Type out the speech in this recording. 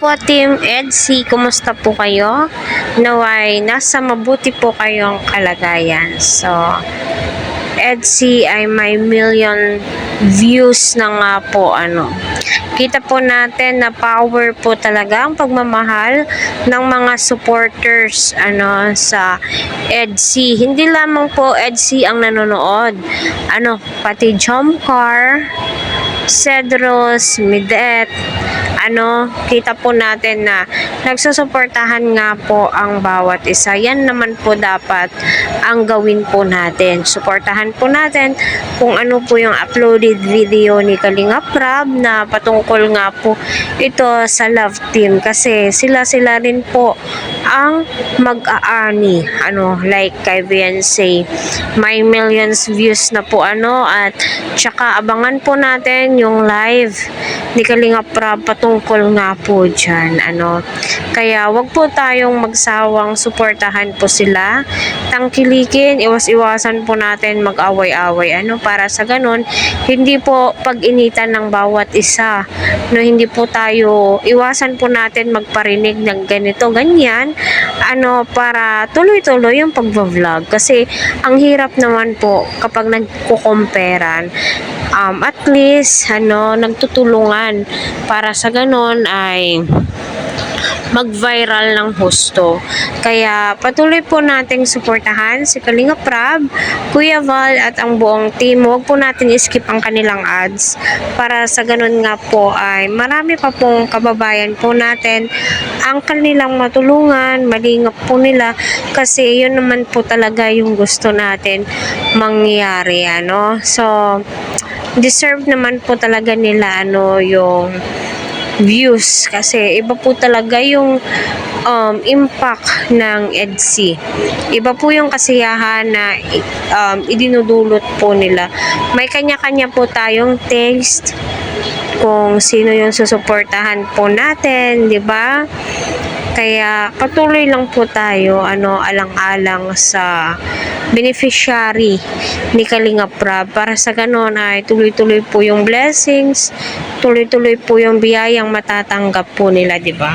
po Team EDC, kumusta po kayo? Naway nasa mabuti po kayong kalagayan. So, EDC ay may million views na nga po Kita po natin na power po talaga ang pagmamahal ng mga supporters sa EDC. Hindi lamang po EDC ang nanonood. Pati Jomcar, Cedros, Midet, kita po natin na nagsusuportahan nga po ang bawat isa. Yan naman po dapat ang gawin po natin. Suportahan po natin kung ano po yung uploaded video ni Kalinga Prab na patungkol nga po ito sa Love Team. Kasi sila rin po ang mag-aani. Like kay Beyonce, may millions views na po at tsaka abangan po natin yung live ni Kalinga Prab patungkol nga po dyan. Kaya wag po tayong magsawang suportahan po sila, tangkilikin, iwas-iwasan po natin mag-away-away. Para sa ganun, hindi po pag-initan ng bawat isa. Hindi po tayo, iwasan po natin magparinig ng ganito, ganyan. Para tuloy-tuloy yung pag-vlog. Kasi ang hirap naman po kapag nagkukomperan. At least nagtutulungan para sa ganon ay mag-viral ng husto. Kaya patuloy po nating suportahan si Kalinga Prab, Kuya Val at ang buong team. Huwag po natin i-skip ang kanilang ads para sa ganun nga po ay marami pa pong kababayan po natin ang kanilang matulungan, malingap po nila kasi yun naman po talaga yung gusto natin mangyari. So deserve naman po talaga nila yung views kasi iba po talaga yung impact ng EDC. Iba po yung kasiyahan na idinudulot po nila. May kanya-kanya po tayong taste kung sino yung susuportahan po natin, di ba? Kaya patuloy lang po tayo alang-alang sa beneficiary ni Kalinga Prab para sa ganon ay tuloy-tuloy po yung blessings, tuloy-tuloy po yung biyayang matatanggap po nila, di ba?